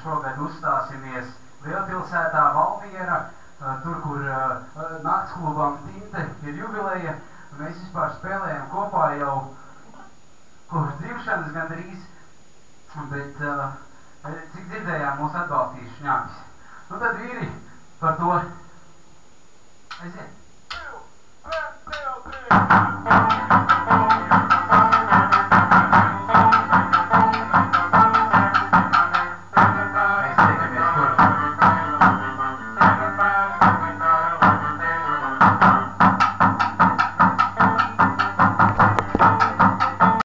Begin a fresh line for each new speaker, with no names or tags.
Šogad uzstāsimies Lielpilsētā, Valmiera, tur, kur naktsklubam Tinte ir jubileja. Mēs vispār spēlējam kopā jau kopš dzimšanas gandrīz, bet, cik dzirdējām, mūs atbalstīs Šņāpis. Nu tad vīri par to aiziet. 1, 2, 3.